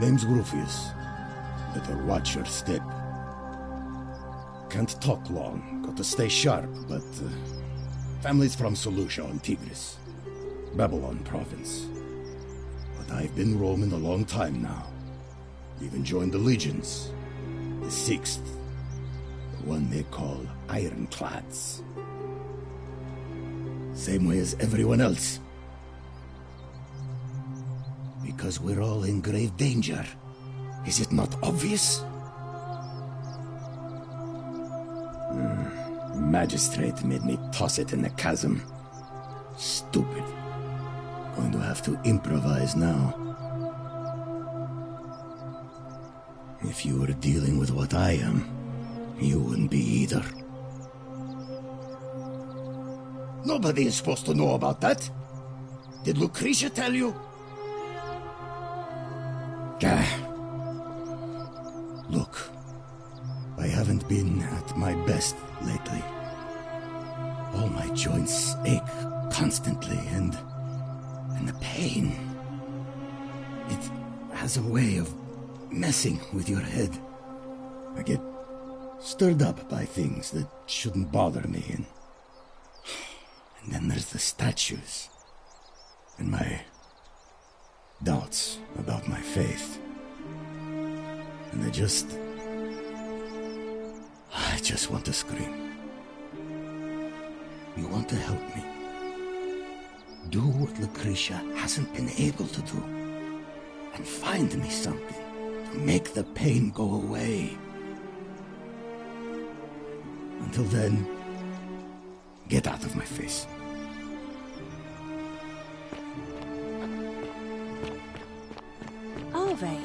Name's Rufius. Better watch your step. Can't talk long, got to stay sharp, but... family's from Seleucia on Tigris. Babylon province. But I've been roaming a long time now. Even joined the legions. The 6th. The one they call Ironclads. Same way as everyone else. Because we're all in grave danger. Is it not obvious? The magistrate made me toss it in the chasm. Stupid. Going to have to improvise now. If you were dealing with what I am, you wouldn't be either. Nobody is supposed to know about that. Did Lucretia tell you? Look, I haven't been at my best lately. All my joints ache constantly, and the pain. It has a way of messing with your head. I get stirred up by things that shouldn't bother me, and then there's the statues, and my doubts about my faith. And I just want to scream. You want to help me? Do what Lucretia hasn't been able to do, and find me something to make the pain go away. Until then, get out of my face. Are they?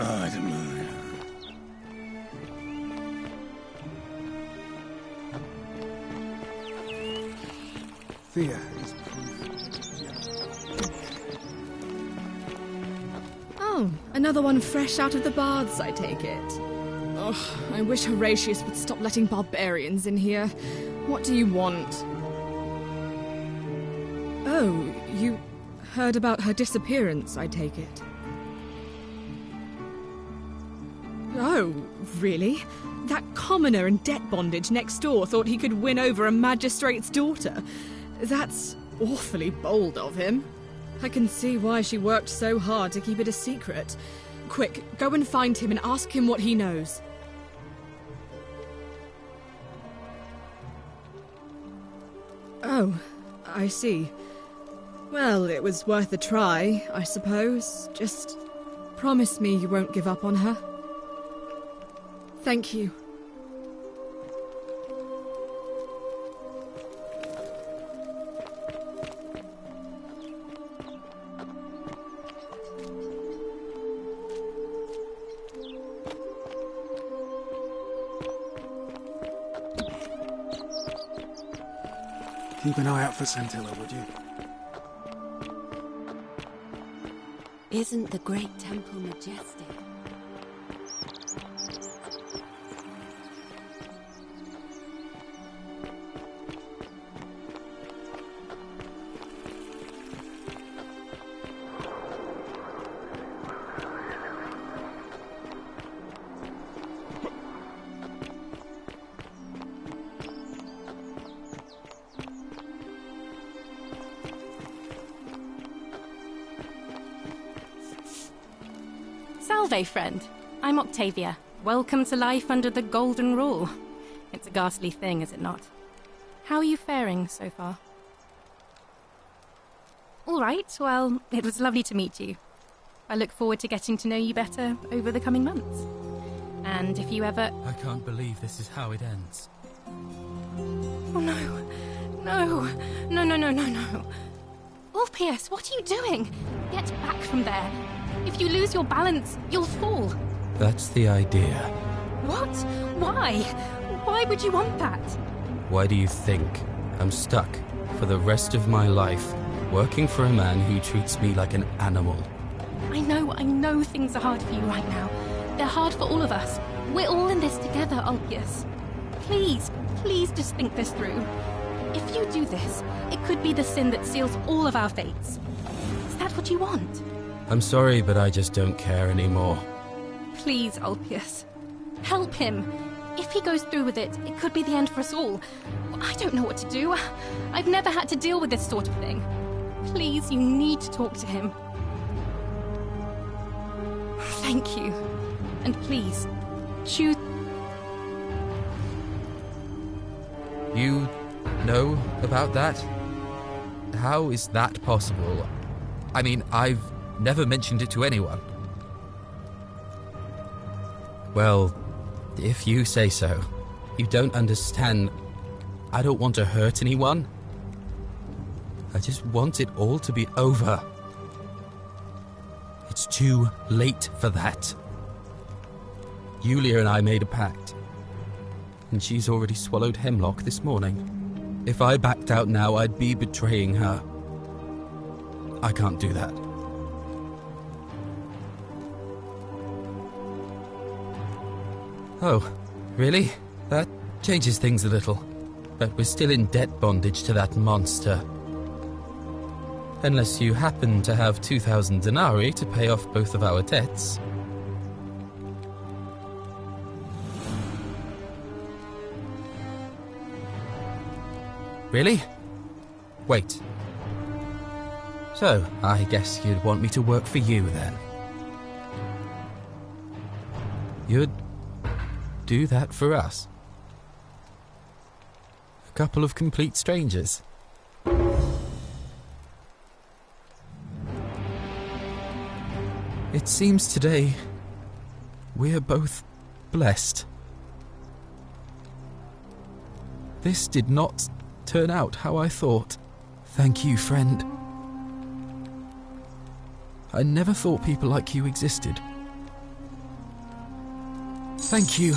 I don't know. Fear is... Oh, another one fresh out of the baths, I take it. Ugh, I wish Horatius would stop letting barbarians in here. What do you want? Oh, you heard about her disappearance, I take it. Oh, really? That commoner in debt bondage next door thought he could win over a magistrate's daughter. That's awfully bold of him. I can see why she worked so hard to keep it a secret. Quick, go and find him and ask him what he knows. Oh, I see. Well, it was worth a try, I suppose. Just promise me you won't give up on her. Thank you. Keep an eye out for Scintilla, would you? Isn't the great temple majestic? Salve, friend. I'm Octavia. Welcome to life under the Golden Rule. It's a ghastly thing, is it not? How are you faring so far? All right, well, it was lovely to meet you. I look forward to getting to know you better over the coming months. And if you ever... I can't believe this is how it ends. Oh, no. No. No, no, no, no, no. Orpheus, what are you doing? Get back from there. If you lose your balance, you'll fall. That's the idea. What? Why? Why would you want that? Why do you think I'm stuck for the rest of my life working for a man who treats me like an animal? I know things are hard for you right now. They're hard for all of us. We're all in this together, Ulpius. Please just think this through. If you do this, it could be the sin that seals all of our fates. Is that that what you want? I'm sorry, but I just don't care anymore. Please, Ulpius. Help him. If he goes through with it, it could be the end for us all. I don't know what to do. I've never had to deal with this sort of thing. Please, you need to talk to him. Thank you. And please, choose... You know about that? How is that possible? I mean, I've never mentioned it to anyone. Well, if you say so. You don't understand. I don't want to hurt anyone. I just want it all to be over. It's too late for that. Yulia and I made a pact, and she's already swallowed hemlock this morning. If I backed out now, I'd be betraying her. I can't do that. Oh, really? That changes things a little. But we're still in debt bondage to that monster. Unless you happen to have 2,000 denarii to pay off both of our debts. Really? Wait. So, I guess you'd want me to work for you, then. You'd do that for us? A couple of complete strangers? It seems today we're both blessed. This did not turn out how I thought. Thank you, friend. I never thought people like you existed. Thank you.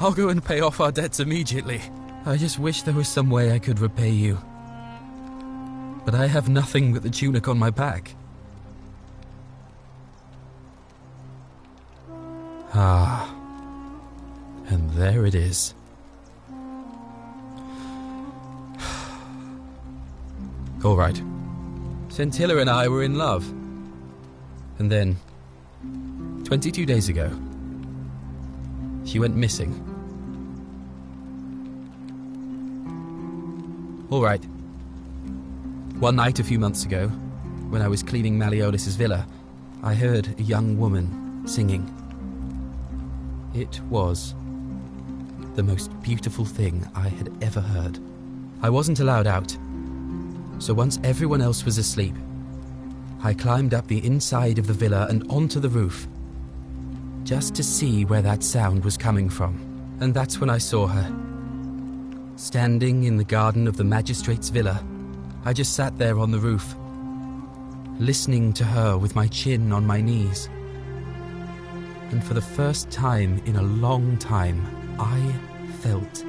I'll go and pay off our debts immediately. I just wish there was some way I could repay you. But I have nothing but the tunic on my back. Ah. And there it is. All right. Scintilla and I were in love. And then, 22 days ago, she went missing. All right. One night a few months ago, when I was cleaning Malleolus's villa, I heard a young woman singing. It was the most beautiful thing I had ever heard. I wasn't allowed out. So once everyone else was asleep, I climbed up the inside of the villa and onto the roof, just to see where that sound was coming from. And that's when I saw her. Standing in the garden of the magistrate's villa, I just sat there on the roof, listening to her with my chin on my knees. And for the first time in a long time, I felt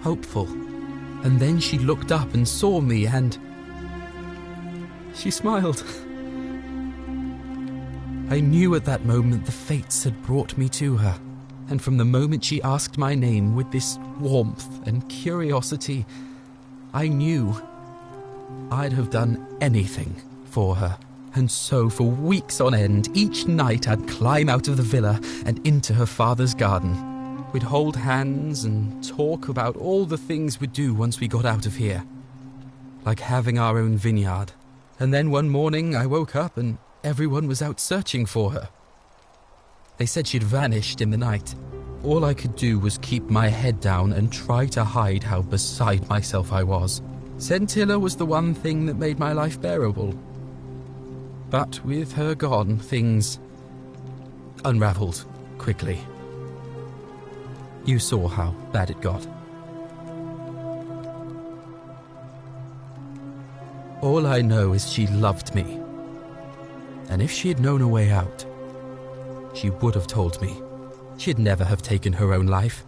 hopeful. And then she looked up and saw me, and she smiled. I knew at that moment the fates had brought me to her, and from the moment she asked my name with this warmth and curiosity, I knew I'd have done anything for her. And so for weeks on end, each night I'd climb out of the villa and into her father's garden. We'd hold hands and talk about all the things we'd do once we got out of here. Like having our own vineyard. And then one morning I woke up and everyone was out searching for her. They said she'd vanished in the night. All I could do was keep my head down and try to hide how beside myself I was. Scintilla was the one thing that made my life bearable. But with her gone, things unraveled quickly. You saw how bad it got. All I know is she loved me. And if she had known a way out, she would have told me. She'd never have taken her own life.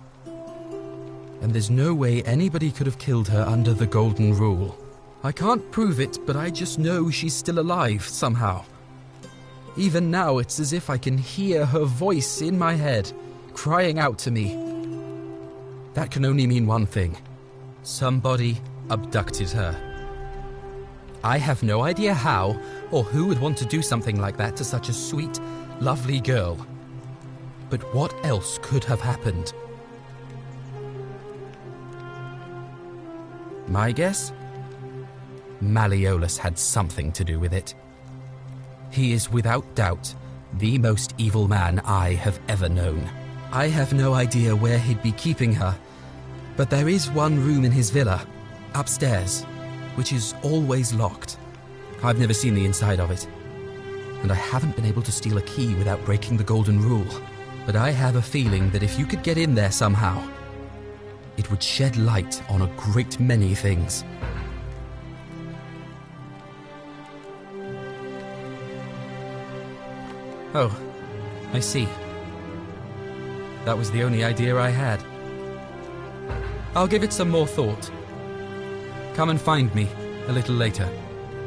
And there's no way anybody could have killed her under the Golden Rule. I can't prove it, but I just know she's still alive somehow. Even now, it's as if I can hear her voice in my head, crying out to me. That can only mean one thing. Somebody abducted her. I have no idea how or who would want to do something like that to such a sweet, lovely girl. But what else could have happened? My guess? Malleolus had something to do with it. He is without doubt the most evil man I have ever known. I have no idea where he'd be keeping her, but there is one room in his villa, upstairs, which is always locked. I've never seen the inside of it, and I haven't been able to steal a key without breaking the golden rule. But I have a feeling that if you could get in there somehow, it would shed light on a great many things. Oh, I see. That was the only idea I had. I'll give it some more thought. Come and find me a little later.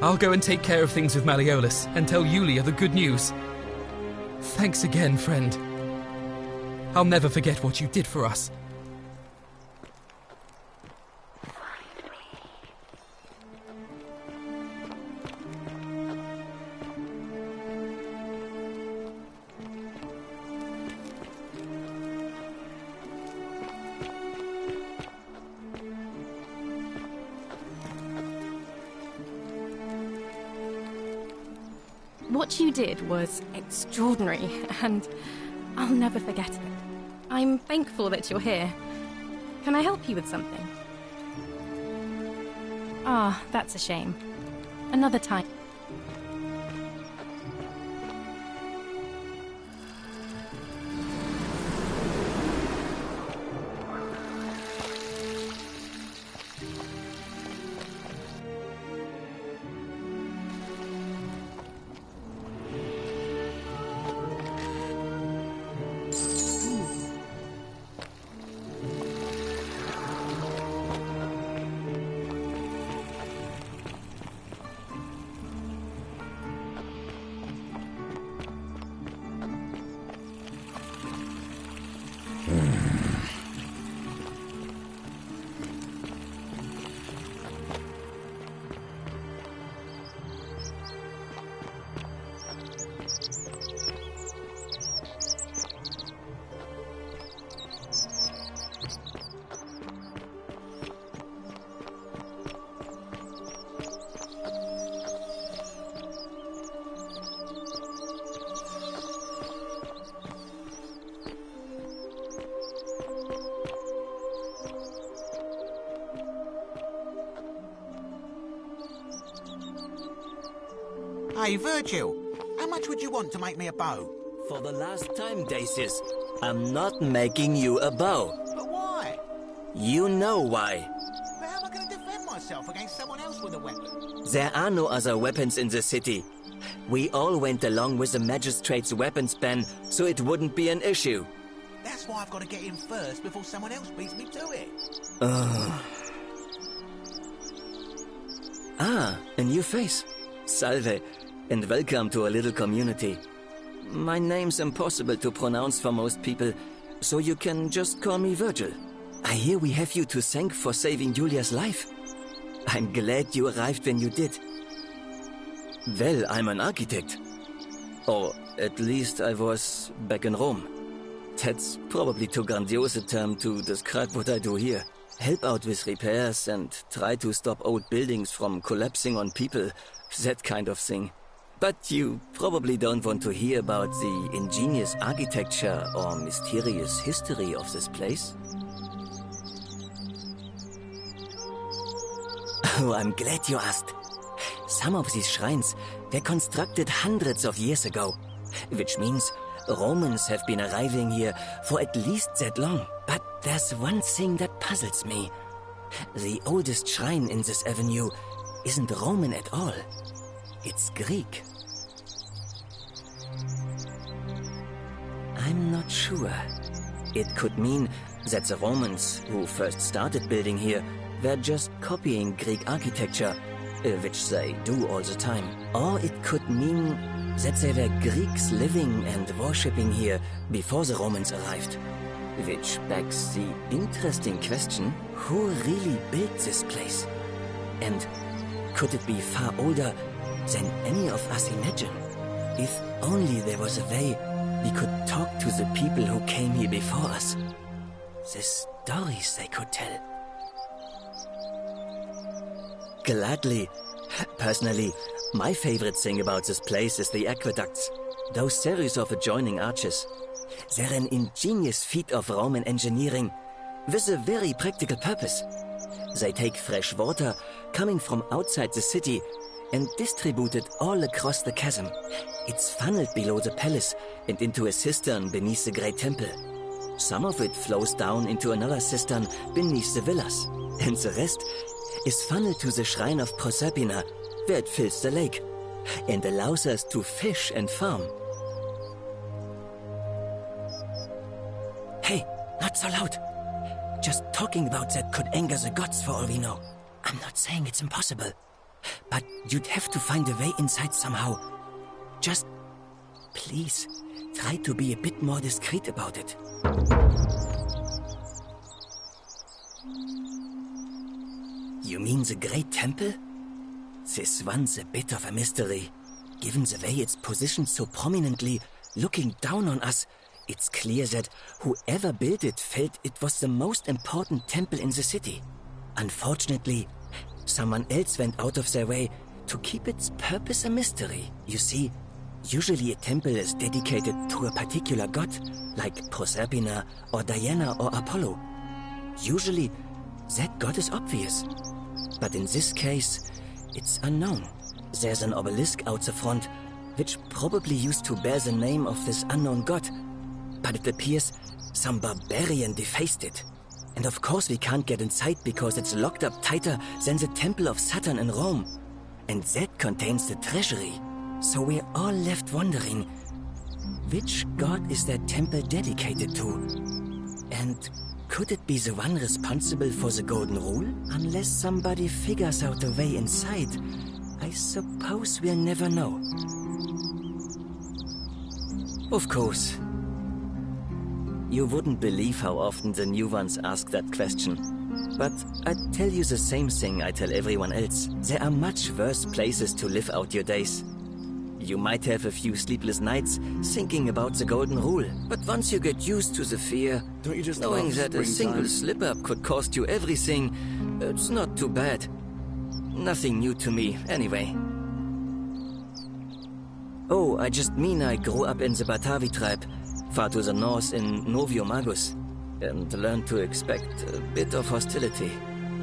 I'll go and take care of things with Malleolus and tell Yulia the good news. Thanks again, friend. I'll never forget what you did for us. What you did was extraordinary, and I'll never forget it. I'm thankful that you're here. Can I help you with something? Ah, that's a shame. Another time. Hey, Virgil, how much would you want to make me a bow? For the last time, Dacius, I'm not making you a bow. But why? You know why. But how am I going to defend myself against someone else with a weapon? There are no other weapons in the city. We all went along with the magistrate's weapons ban, so it wouldn't be an issue. That's why I've got to get in first before someone else beats me to it. Ah, a new face. Salve, and welcome to a little community. My name's impossible to pronounce for most people, so you can just call me Virgil. I hear we have you to thank for saving Julia's life. I'm glad you arrived when you did. Well, I'm an architect. Or at least I was back in Rome. That's probably too grandiose a term to describe what I do here. Help out with repairs and try to stop old buildings from collapsing on people, that kind of thing. But you probably don't want to hear about the ingenious architecture or mysterious history of this place. Oh, I'm glad you asked. Some of these shrines were constructed hundreds of years ago, which means Romans have been arriving here for at least that long. But there's one thing that puzzles me. The oldest shrine in this avenue isn't Roman at all. It's Greek. I'm not sure. It could mean that the Romans, who first started building here, were just copying Greek architecture, which they do all the time. Or it could mean that they were Greeks living and worshipping here before the Romans arrived. Which begs the interesting question, who really built this place? And could it be far older than any of us imagine? If only there was a way we could talk to the people who came here before us. The stories they could tell. Gladly. Personally, my favorite thing about this place is the aqueducts. Those series of adjoining arches. They're an ingenious feat of Roman engineering with a very practical purpose. They take fresh water coming from outside the city and distribute it all across the chasm. It's funneled below the palace and into a cistern beneath the great temple. Some of it flows down into another cistern beneath the villas, and the rest is funneled to the shrine of Proserpina, where it fills the lake and allows us to fish and farm. Hey, not so loud. Just talking about that could anger the gods for all we know. I'm not saying it's impossible, but you'd have to find a way inside somehow. Just, please, try to be a bit more discreet about it. You mean the Great Temple? This one's a bit of a mystery. Given the way it's positioned so prominently, looking down on us, it's clear that whoever built it felt it was the most important temple in the city. Unfortunately, someone else went out of their way to keep its purpose a mystery. You see, usually a temple is dedicated to a particular god, like Proserpina or Diana or Apollo. Usually, that god is obvious. But in this case, it's unknown. There's an obelisk out the front, which probably used to bear the name of this unknown god. But it appears some barbarian defaced it. And of course we can't get inside because it's locked up tighter than the Temple of Saturn in Rome. And that contains the treasury. So we're all left wondering, which god is that temple dedicated to? And could it be the one responsible for the Golden Rule? Unless somebody figures out a way inside, I suppose we'll never know. Of course. You wouldn't believe how often the new ones ask that question. But I'd tell you the same thing I tell everyone else. There are much worse places to live out your days. You might have a few sleepless nights thinking about the Golden Rule. But once you get used to the fear, Don't you just knowing love that a single springtime? slip-up could cost you everything, it's not too bad. Nothing new to me, anyway. Oh, I just mean I grew up in the Batavi tribe, far to the north in Noviomagus, and learned to expect a bit of hostility.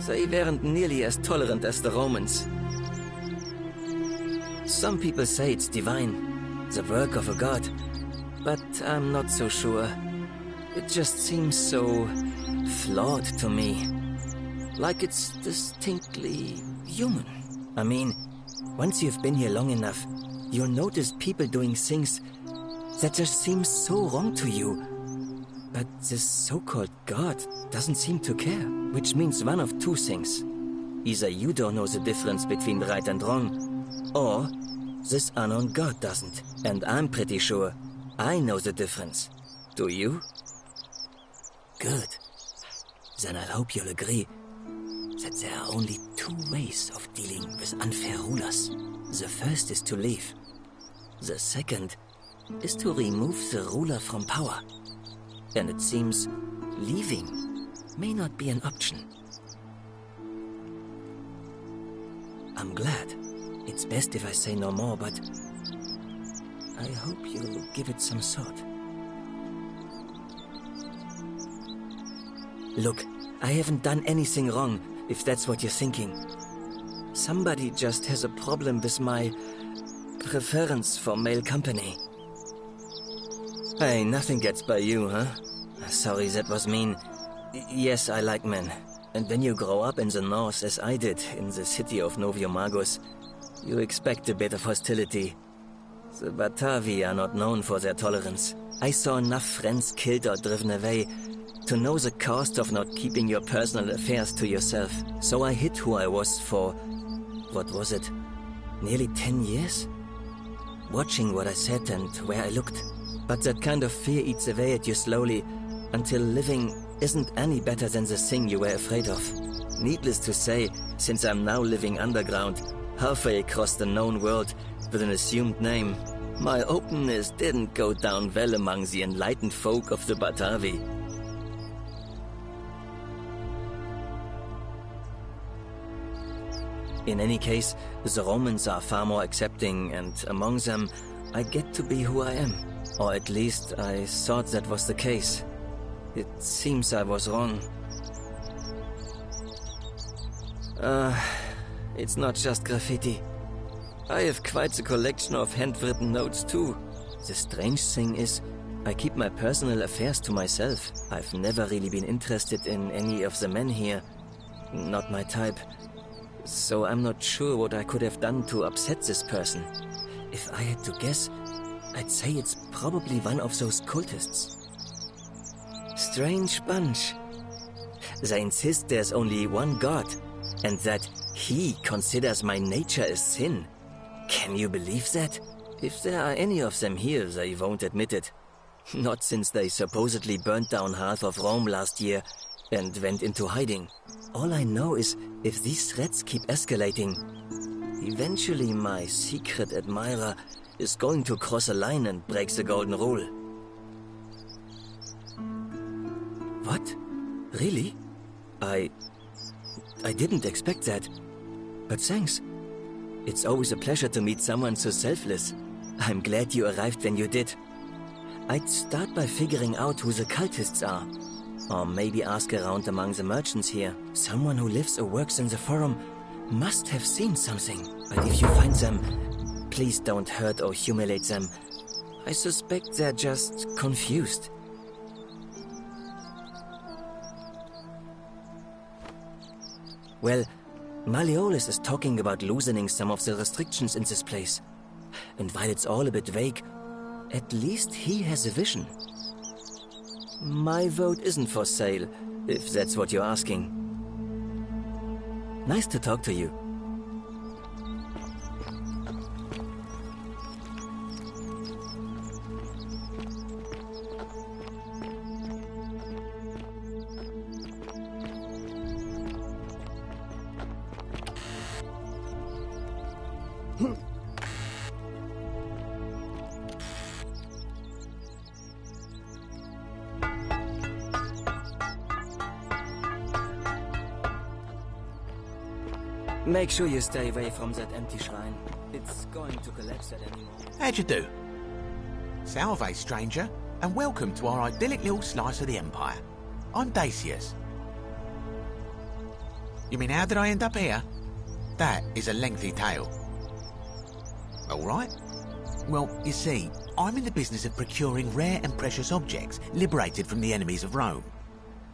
They weren't nearly as tolerant as the Romans. Some people say it's divine, the work of a god, but I'm not so sure. It just seems so flawed to me. Like it's distinctly human. I mean, once you've been here long enough, you'll notice people doing things that just seem so wrong to you. But this so-called god doesn't seem to care, which means one of two things. Either you don't know the difference between right and wrong, or this unknown god doesn't. And I'm pretty sure I know the difference. Do you? Good. Then I hope you'll agree that there are only two ways of dealing with unfair rulers. The first is to leave. The second is to remove the ruler from power. And it seems leaving may not be an option. I'm glad. It's best if I say no more, but I hope you'll give it some thought. Look, I haven't done anything wrong, if that's what you're thinking. Somebody just has a problem with my preference for male company. Hey, nothing gets by you, huh? Sorry, that was mean. Yes, I like men. And when you grow up in the north, as I did, in the city of Noviomagus, you expect a bit of hostility. The Batavi are not known for their tolerance. I saw enough friends killed or driven away to know the cost of not keeping your personal affairs to yourself. So I hid who I was for, what was it, nearly 10 years? Watching what I said and where I looked. But that kind of fear eats away at you slowly, until living isn't any better than the thing you were afraid of. Needless to say, since I'm now living underground, halfway across the known world with an assumed name. My openness didn't go down well among the enlightened folk of the Batavi. In any case, the Romans are far more accepting, and among them, I get to be who I am. Or at least, I thought that was the case. It seems I was wrong. It's not just graffiti. I have quite the collection of handwritten notes too. The strange thing is, I keep my personal affairs to myself. I've never really been interested in any of the men here. Not my type. So I'm not sure what I could have done to upset this person. If I had to guess, I'd say it's probably one of those cultists. Strange bunch. They insist there's only one God, and that he considers my nature a sin. Can you believe that? If there are any of them here, they won't admit it. Not since they supposedly burnt down half of Rome last year and went into hiding. All I know is, if these threats keep escalating, eventually my secret admirer is going to cross a line and break the golden rule. What? Really? I didn't expect that. But thanks. It's always a pleasure to meet someone so selfless. I'm glad you arrived when you did. I'd start by figuring out who the cultists are. Or maybe ask around among the merchants here. Someone who lives or works in the forum must have seen something. But if you find them, please don't hurt or humiliate them. I suspect they're just confused. Well, Malleolus is talking about loosening some of the restrictions in this place. And while it's all a bit vague, at least he has a vision. My vote isn't for sale, if that's what you're asking. Nice to talk to you. Make sure you stay away from that empty shrine. It's going to collapse at any moment. How'd you do? Salve, stranger, and welcome to our idyllic little slice of the Empire. I'm Dacius. You mean, how did I end up here? That is a lengthy tale. All right. Well, you see, I'm in the business of procuring rare and precious objects liberated from the enemies of Rome.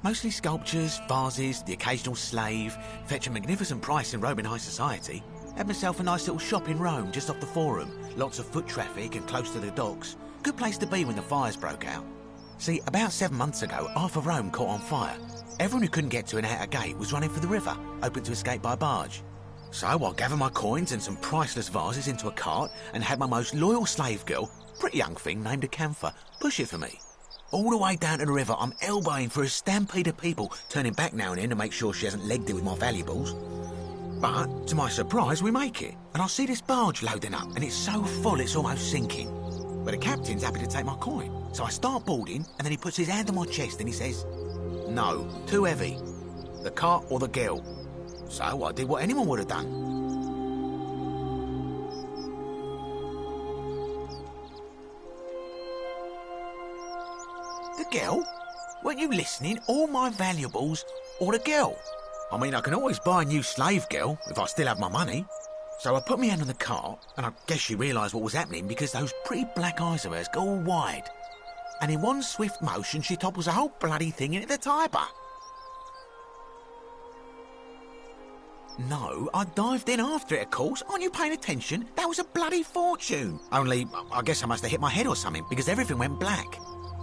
Mostly sculptures, vases, the occasional slave. Fetch a magnificent price in Roman high society. Had myself a nice little shop in Rome, just off the Forum. Lots of foot traffic and close to the docks. Good place to be when the fires broke out. See, about 7 months ago, half of Rome caught on fire. Everyone who couldn't get to an outer gate was running for the river, open to escape by barge. So I gathered my coins and some priceless vases into a cart and had my most loyal slave girl, pretty young thing named Acantha, push it for me. All the way down to the river, I'm elbowing for a stampede of people, turning back now and then to make sure she hasn't legged it with my valuables. But, to my surprise, we make it, and I see this barge loading up, and it's so full it's almost sinking. But the captain's happy to take my coin, so I start boarding, and then he puts his hand on my chest and he says, "No, too heavy. The cart or the girl." So I did what anyone would have done. The girl? Weren't you listening? All my valuables or the girl? I mean, I can always buy a new slave girl if I still have my money. So I put my hand on the cart, and I guess she realised what was happening because those pretty black eyes of hers go all wide. And in one swift motion, she topples the whole bloody thing into the Tiber. No, I dived in after it, of course. Aren't you paying attention? That was a bloody fortune. Only, I guess I must have hit my head or something, because everything went black.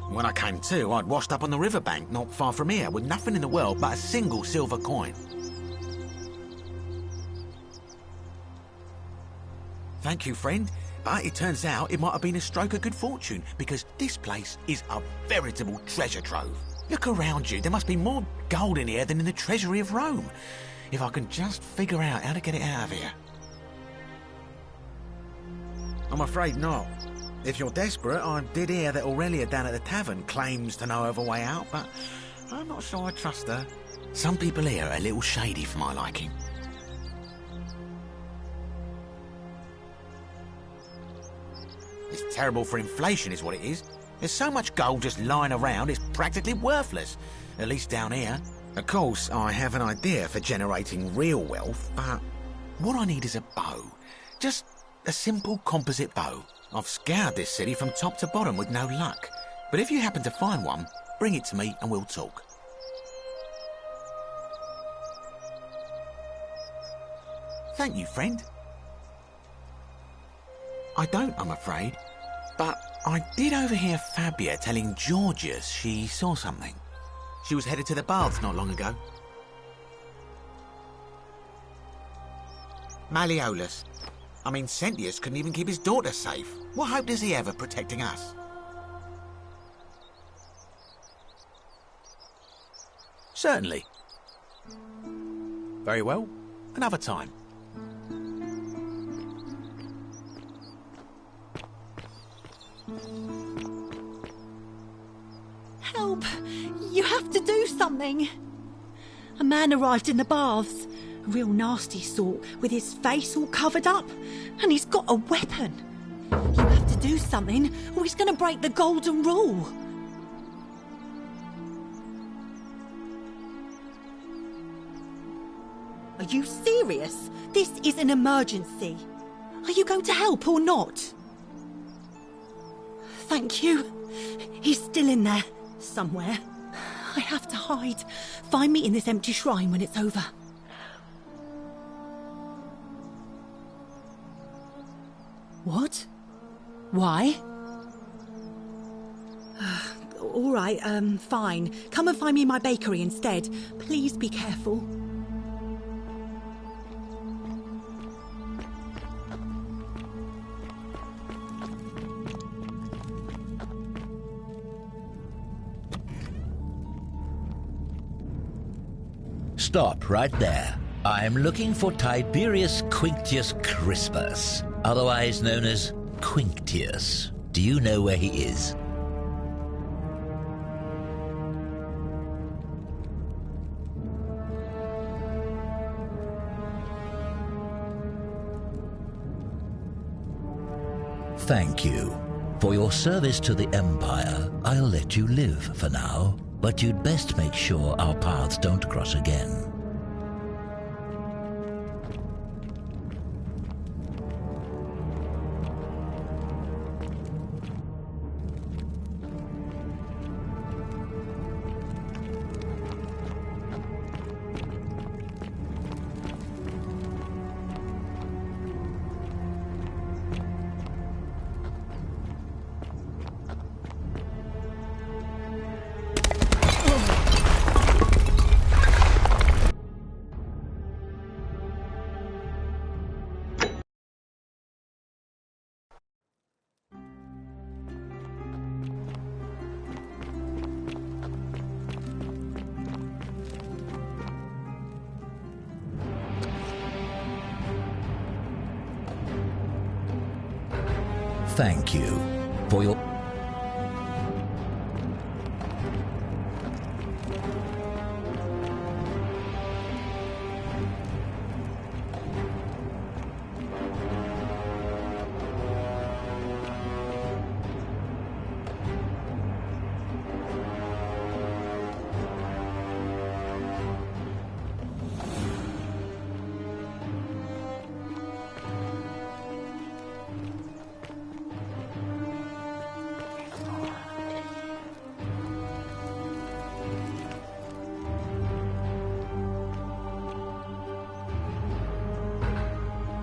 When I came to, I'd washed up on the riverbank not far from here, with nothing in the world but a single silver coin. Thank you, friend. But it turns out it might have been a stroke of good fortune, because this place is a veritable treasure trove. Look around you. There must be more gold in here than in the treasury of Rome. If I can just figure out how to get it out of here. I'm afraid not. If you're desperate, I did hear that Aurelia down at the tavern claims to know of a way out, but I'm not sure I trust her. Some people here are a little shady for my liking. It's terrible for inflation is what it is. There's so much gold just lying around, it's practically worthless. At least down here. Of course, I have an idea for generating real wealth, but what I need is a bow. Just a simple composite bow. I've scoured this city from top to bottom with no luck. But if you happen to find one, bring it to me and we'll talk. Thank you, friend. I don't, I'm afraid. But I did overhear Fabia telling Georgius she saw something. She was headed to the baths not long ago. Malleolus. I mean, Sentius couldn't even keep his daughter safe. What hope does he have of protecting us? Certainly. Very well. Another time. Help! You have to do something! A man arrived in the baths. A real nasty sort, with his face all covered up. And he's got a weapon. You have to do something, or he's going to break the golden rule. Are you serious? This is an emergency. Are you going to help or not? Thank you. He's still in there, somewhere. I have to hide. Find me in this empty shrine when it's over. What? Why? All right, fine. Come and find me in my bakery instead. Please be careful. Stop right there. I'm looking for Tiberius Quinctius Crispus, otherwise known as Quinctius. Do you know where he is? Thank you. For your service to the Empire, I'll let you live for now, but you'd best make sure our paths don't cross again. Thank you for your...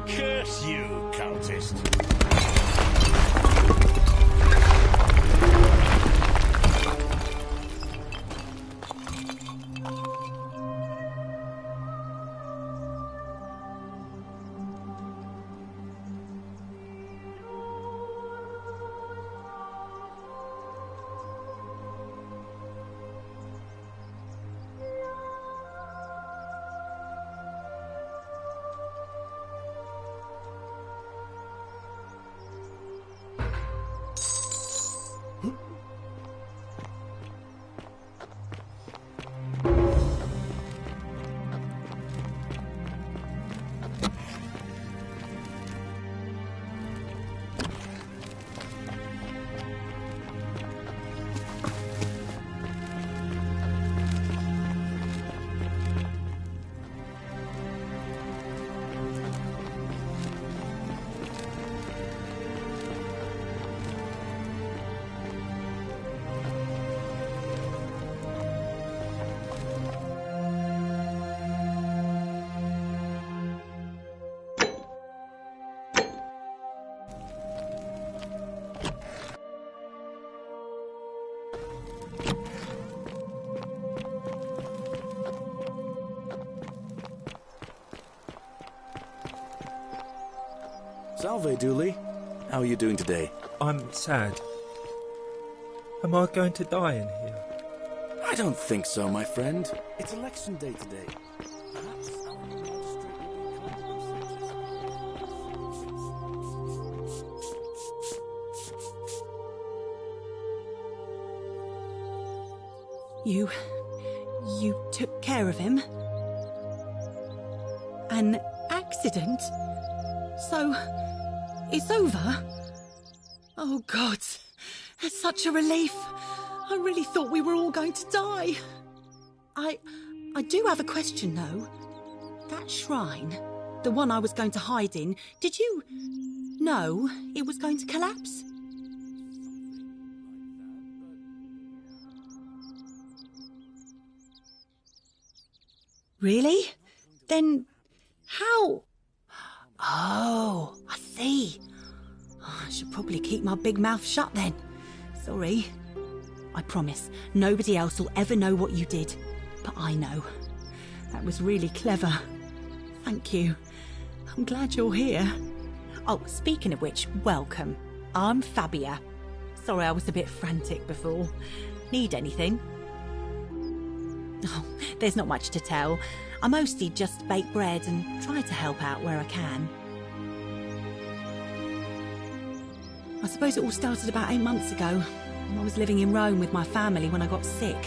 Curse you, cultist. Salve, Dooley. How are you doing today? I'm sad. Am I going to die in here? I don't think so, my friend. It's election day today. Perhaps our new magistrate will be You took care of him? An accident? So, it's over? Oh, God. That's such a relief. I really thought we were all going to die. I do have a question, though. That shrine, the one I was going to hide in, did you know it was going to collapse? Really? Then how? Oh, I see. I should probably keep my big mouth shut then. Sorry. I promise, nobody else will ever know what you did. But I know. That was really clever. Thank you. I'm glad you're here. Oh, speaking of which, welcome. I'm Fabia. Sorry I was a bit frantic before. Need anything? Oh, there's not much to tell. I mostly just bake bread and try to help out where I can. I suppose it all started about 8 months ago. I was living in Rome with my family when I got sick.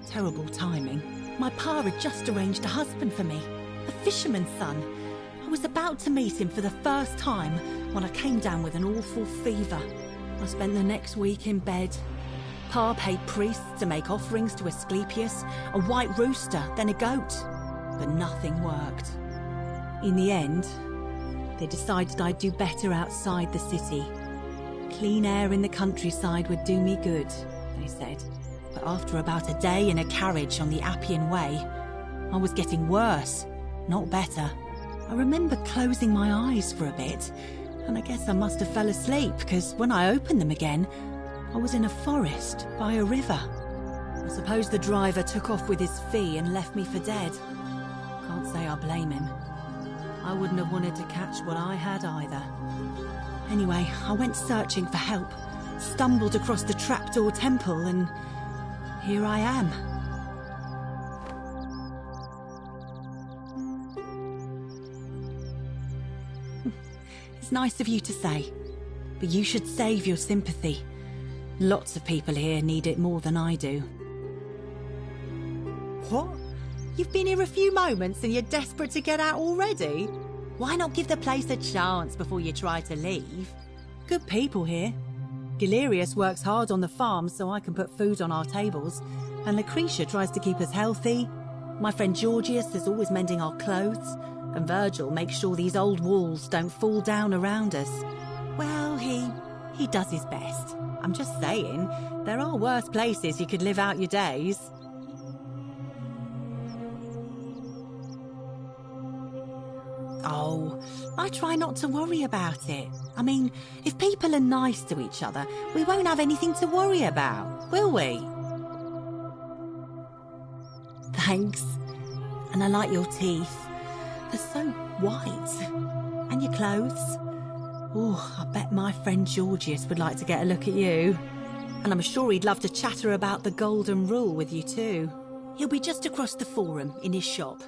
Terrible timing. My pa had just arranged a husband for me, a fisherman's son. I was about to meet him for the first time when I came down with an awful fever. I spent the next week in bed. Pa paid priests to make offerings to Asclepius, a white rooster, then a goat. But nothing worked. In the end, they decided I'd do better outside the city. Clean air in the countryside would do me good, they said. But after about a day in a carriage on the Appian Way, I was getting worse, not better. I remember closing my eyes for a bit, and I guess I must have fell asleep, because when I opened them again, I was in a forest by a river. I suppose the driver took off with his fee and left me for dead. Can't say I blame him. I wouldn't have wanted to catch what I had either. Anyway, I went searching for help, stumbled across the trapdoor temple, and here I am. It's nice of you to say, but you should save your sympathy. Lots of people here need it more than I do. What? You've been here a few moments and you're desperate to get out already? Why not give the place a chance before you try to leave? Good people here. Galerius works hard on the farm so I can put food on our tables, and Lucretia tries to keep us healthy. My friend Georgius is always mending our clothes, and Virgil makes sure these old walls don't fall down around us. Well, he does his best. I'm just saying, there are worse places you could live out your days. Oh, I try not to worry about it. I mean, if people are nice to each other, we won't have anything to worry about, will we? Thanks. And I like your teeth. They're so white. And your clothes. Oh, I bet my friend Georgius would like to get a look at you. And I'm sure he'd love to chatter about the golden rule with you too. He'll be just across the forum in his shop.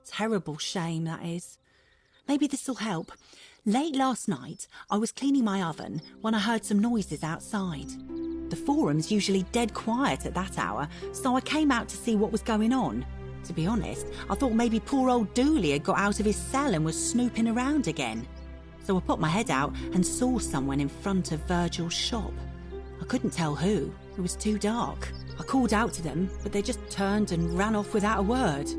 Terrible shame, that is. Maybe this'll help. Late last night, I was cleaning my oven when I heard some noises outside. The forum's usually dead quiet at that hour, so I came out to see what was going on. To be honest, I thought maybe poor old Dooley had got out of his cell and was snooping around again. So I put my head out and saw someone in front of Virgil's shop. I couldn't tell who. It was too dark. I called out to them, but they just turned and ran off without a word.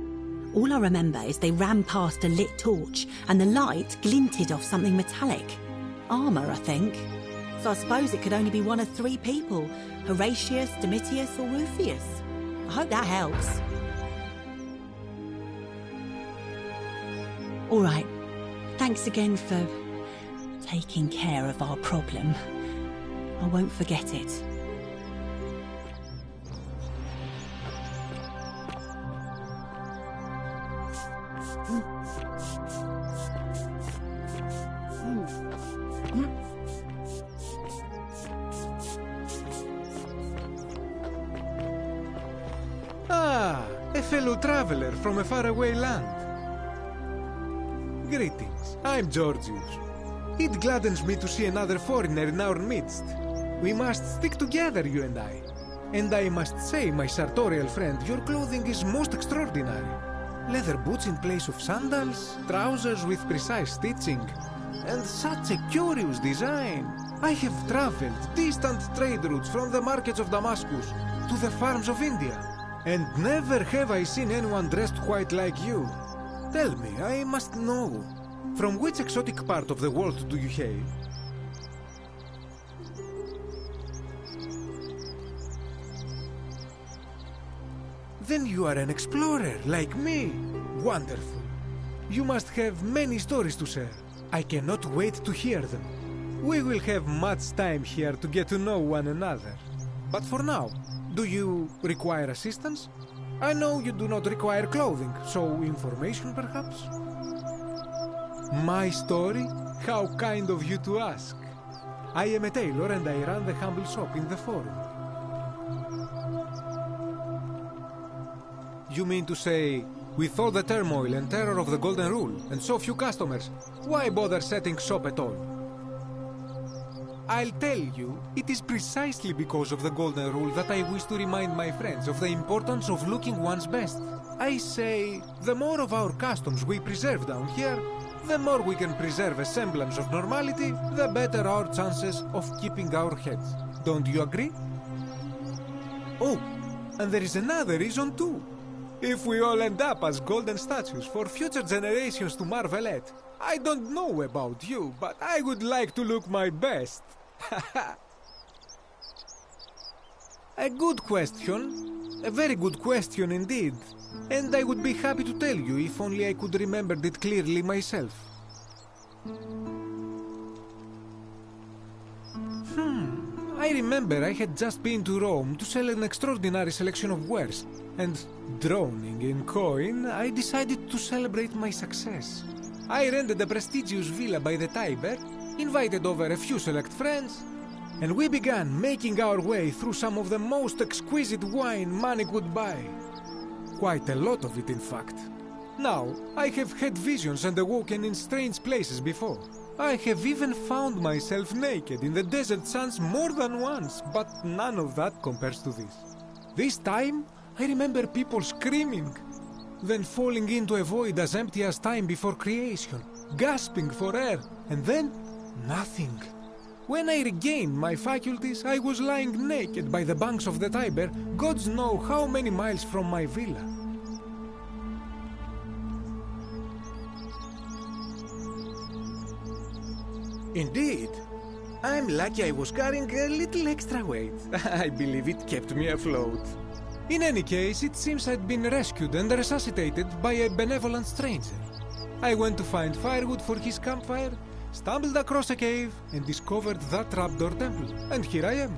All I remember is they ran past a lit torch and the light glinted off something metallic. Armour, I think. So I suppose it could only be one of three people. Horatius, Domitius or Rufius. I hope that helps. All right. Thanks again for taking care of our problem. I won't forget it. fellow traveler from a faraway land. Greetings, I'm Georgius. It gladdens me to see another foreigner in our midst. We must stick together, you and I. And I must say, my sartorial friend, your clothing is most extraordinary. Leather boots in place of sandals, trousers with precise stitching, and such a curious design. I have traveled distant trade routes from the markets of Damascus to the farms of India, and never have I seen anyone dressed quite like you. Tell me, I must know, from which exotic part of the world do you hail? Then you are an explorer, like me. Wonderful. You must have many stories to share. I cannot wait to hear them. We will have much time here to get to know one another. But for now, do you require assistance? I know you do not require clothing, so information perhaps? My story? How kind of you to ask. I am a tailor and I run the humble shop in the forum. You mean to say, with all the turmoil and terror of the Golden Rule, and so few customers, why bother setting shop at all? I'll tell you, it is precisely because of the Golden Rule that I wish to remind my friends of the importance of looking one's best. I say, the more of our customs we preserve down here, the more we can preserve a semblance of normality, the better our chances of keeping our heads. Don't you agree? Oh, and there is another reason too. If we all end up as golden statues for future generations to marvel at, I don't know about you, but I would like to look my best. A good question. A very good question indeed. And I would be happy to tell you if only I could remember it clearly myself. I remember I had just been to Rome to sell an extraordinary selection of wares, and drowning in coin, I decided to celebrate my success. I rented a prestigious villa by the Tiber, invited over a few select friends, and we began making our way through some of the most exquisite wine money could buy. Quite a lot of it, in fact. Now, I have had visions and awoken in strange places before. I have even found myself naked in the desert sands more than once, but none of that compares to this. This time, I remember people screaming, then falling into a void as empty as time before creation, gasping for air, and then nothing. When I regained my faculties, I was lying naked by the banks of the Tiber, gods know how many miles from my villa. Indeed. I'm lucky I was carrying a little extra weight. I believe it kept me afloat. In any case, it seems I'd been rescued and resuscitated by a benevolent stranger. I went to find firewood for his campfire, stumbled across a cave, and discovered that trapdoor temple. And here I am.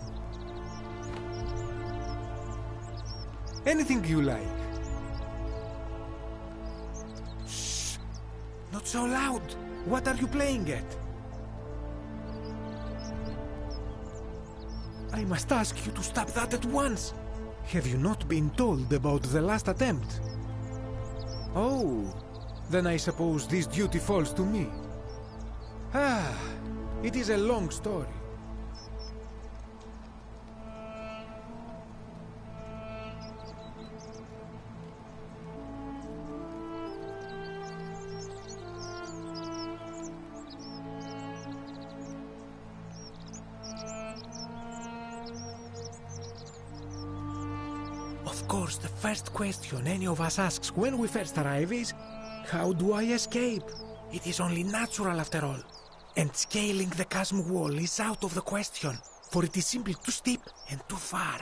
Anything you like. Shh! Not so loud! What are you playing at? I must ask you to stop that at once. Have you not been told about the last attempt? Oh, then I suppose this duty falls to me. Ah, it is a long story. Of course, the first question any of us asks when we first arrive is, how do I escape? It is only natural after all. And scaling the chasm wall is out of the question, for it is simply too steep and too far.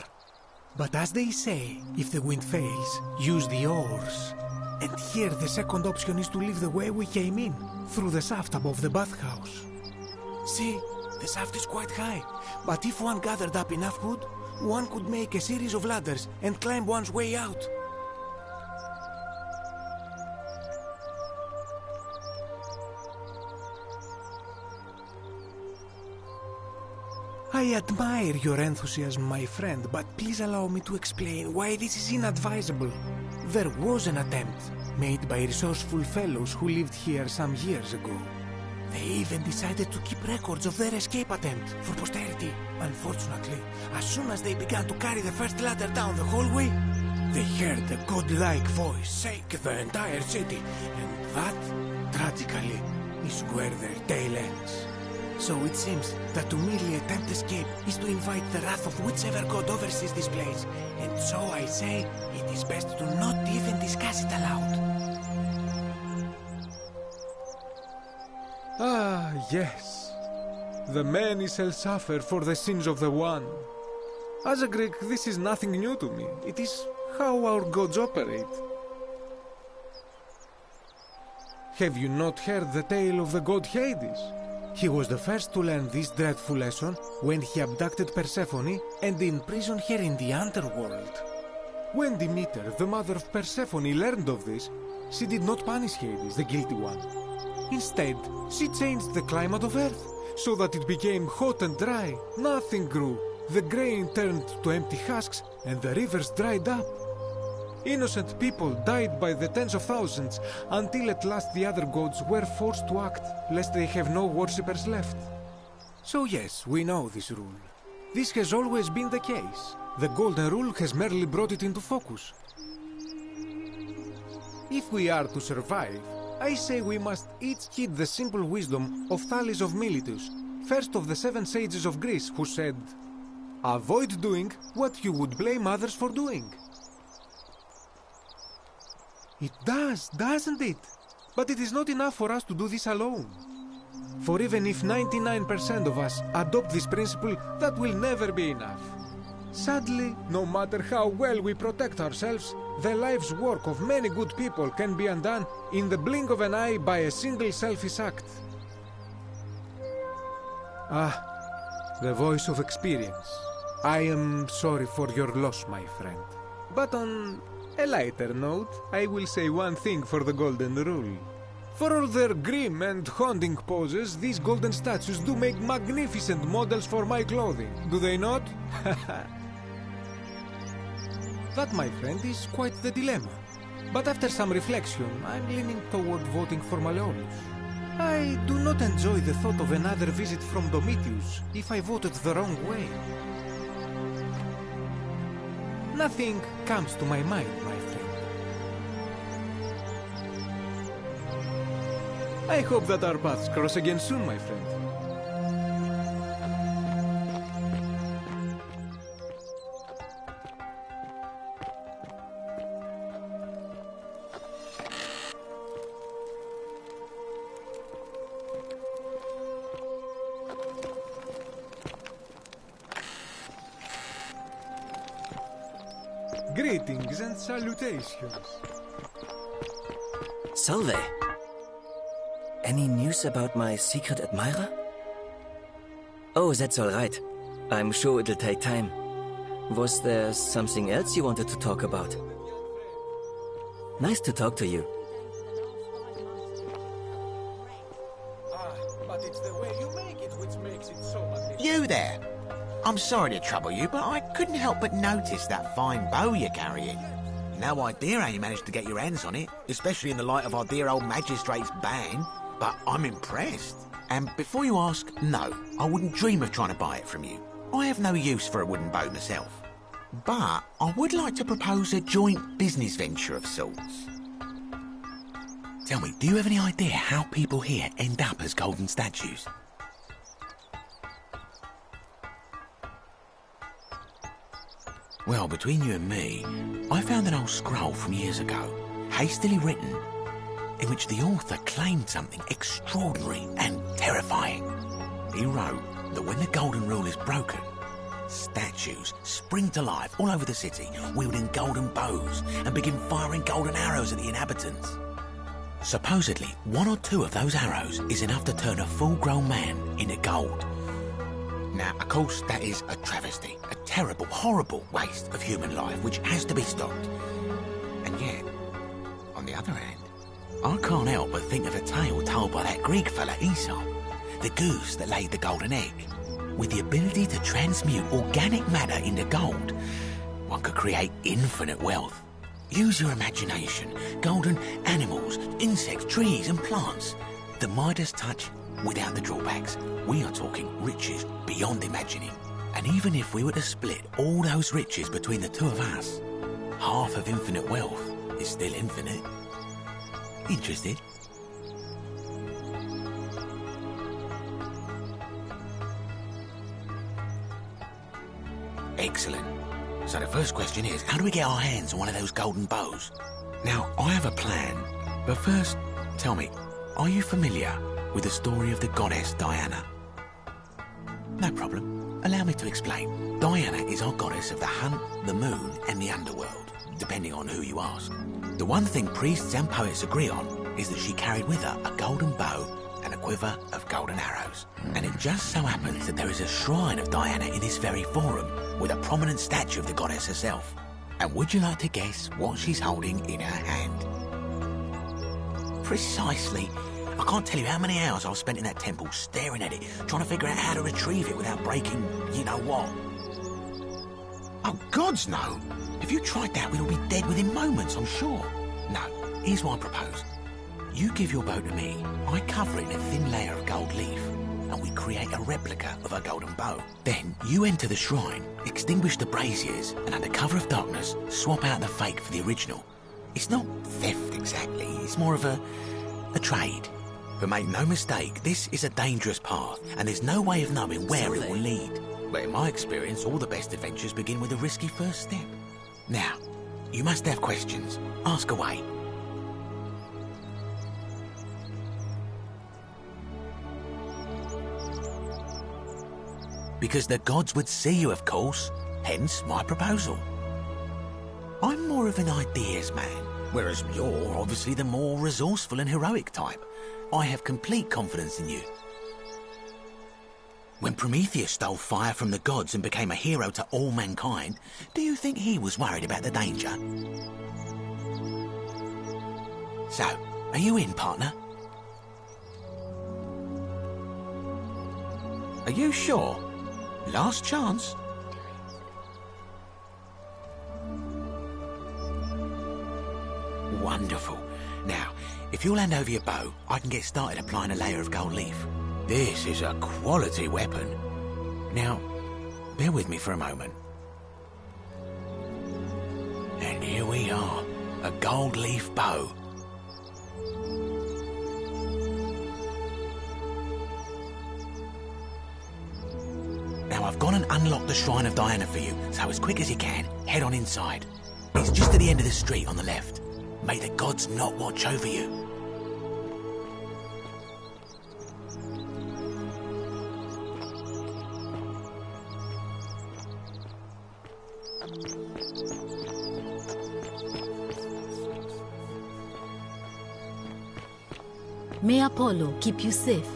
But as they say, if the wind fails, use the oars. And here the second option is to leave the way we came in, through the shaft above the bathhouse. See, the shaft is quite high, but if one gathered up enough wood, one could make a series of ladders and climb one's way out. I admire your enthusiasm, my friend, but please allow me to explain why this is inadvisable. There was an attempt made by resourceful fellows who lived here some years ago. They even decided to keep records of their escape attempt for posterity. Unfortunately, as soon as they began to carry the first ladder down the hallway, they heard a godlike voice shake the entire city, and that, tragically, is where their tale ends. So it seems that to merely attempt escape is to invite the wrath of whichever god oversees this place, and so I say it is best to not even discuss it aloud. Ah, yes. The many shall suffer for the sins of the one. As a Greek, this is nothing new to me. It is how our gods operate. Have you not heard the tale of the god Hades? He was the first to learn this dreadful lesson when he abducted Persephone and imprisoned her in the underworld. When Demeter, the mother of Persephone, learned of this, she did not punish Hades, the guilty one. Instead, she changed the climate of Earth so that it became hot and dry. Nothing grew. The grain turned to empty husks and the rivers dried up. Innocent people died by the tens of thousands until at last the other gods were forced to act lest they have no worshippers left. So yes, we know this rule. This has always been the case. The Golden Rule has merely brought it into focus. If we are to survive, I say we must each heed the simple wisdom of Thales of Miletus, first of the 7 sages of Greece, who said, "Avoid doing what you would blame others for doing." It does, doesn't it? But it is not enough for us to do this alone. For even if 99% of us adopt this principle, that will never be enough. Sadly, no matter how well we protect ourselves, the life's work of many good people can be undone in the blink of an eye by a single selfish act. Ah, the voice of experience. I am sorry for your loss, my friend. But on a lighter note, I will say one thing for the Golden Rule. For all their grim and haunting poses, these golden statues do make magnificent models for my clothing, do they not? That, my friend, is quite the dilemma. But after some reflection, I'm leaning toward voting for Malleolus. I do not enjoy the thought of another visit from Domitius if I voted the wrong way. Nothing comes to my mind, my friend. I hope that our paths cross again soon, my friend. Greetings and salutations. Salve. Any news about my secret admirer? Oh, that's all right. I'm sure it'll take time. Was there something else you wanted to talk about? Nice to talk to you. But it's the way you make it which makes it so magnificent. You there? I'm sorry to trouble you, but I couldn't help but notice that fine bow you're carrying. No idea how you managed to get your hands on it, especially in the light of our dear old magistrate's ban, but I'm impressed. And before you ask, no, I wouldn't dream of trying to buy it from you. I have no use for a wooden bow myself. But I would like to propose a joint business venture of sorts. Tell me, do you have any idea how people here end up as golden statues? Well, between you and me, I found an old scroll from years ago, hastily written, in which the author claimed something extraordinary and terrifying. He wrote that when the Golden Rule is broken, statues spring to life all over the city, wielding golden bows and begin firing golden arrows at the inhabitants. Supposedly, 1 or 2 of those arrows is enough to turn a full-grown man into gold. Now, of course, that is a travesty, a terrible, horrible waste of human life which has to be stopped. And yet, on the other hand, I can't help but think of a tale told by that Greek fella Aesop, the goose that laid the golden egg. With the ability to transmute organic matter into gold, one could create infinite wealth. Use your imagination. Golden animals, insects, trees and plants. The Midas touch without the drawbacks. We are talking riches beyond imagining. And even if we were to split all those riches between the two of us, half of infinite wealth is still infinite. Interested? Excellent. So the first question is, how do we get our hands on one of those golden bows? Now, I have a plan, but first, tell me, are you familiar with the story of the goddess Diana? No problem. Allow me to explain. Diana is our goddess of the hunt, the moon, and the underworld, depending on who you ask. The one thing priests and poets agree on is that she carried with her a golden bow and a quiver of golden arrows. And it just so happens that there is a shrine of Diana in this very forum, with a prominent statue of the goddess herself. And would you like to guess what she's holding in her hand? Precisely. I can't tell you how many hours I've spent in that temple staring at it, trying to figure out how to retrieve it without breaking you-know-what. Oh, gods, no. If you tried that, we'd all be dead within moments, I'm sure. No, here's what I propose. You give your bow to me, I cover it in a thin layer of gold leaf, and we create a replica of a golden bow. Then you enter the shrine, extinguish the braziers, and under cover of darkness, swap out the fake for the original. It's not theft exactly, it's more of a trade. But make no mistake, this is a dangerous path, and there's no way of knowing where it will lead. But in my experience, all the best adventures begin with a risky first step. Now, you must have questions. Ask away. Because the gods would see you, of course. Hence my proposal. I'm more of an ideas man, whereas you're obviously the more resourceful and heroic type. I have complete confidence in you. When Prometheus stole fire from the gods and became a hero to all mankind, do you think he was worried about the danger? So, are you in, partner? Are you sure? Last chance. Wonderful. Now, if you'll hand over your bow, I can get started applying a layer of gold leaf. This is a quality weapon. Now, bear with me for a moment. And here we are, a gold leaf bow. Now I've gone and unlocked the Shrine of Diana for you, so as quick as you can, head on inside. It's just at the end of the street on the left. May the gods not watch over you. May Apollo keep you safe.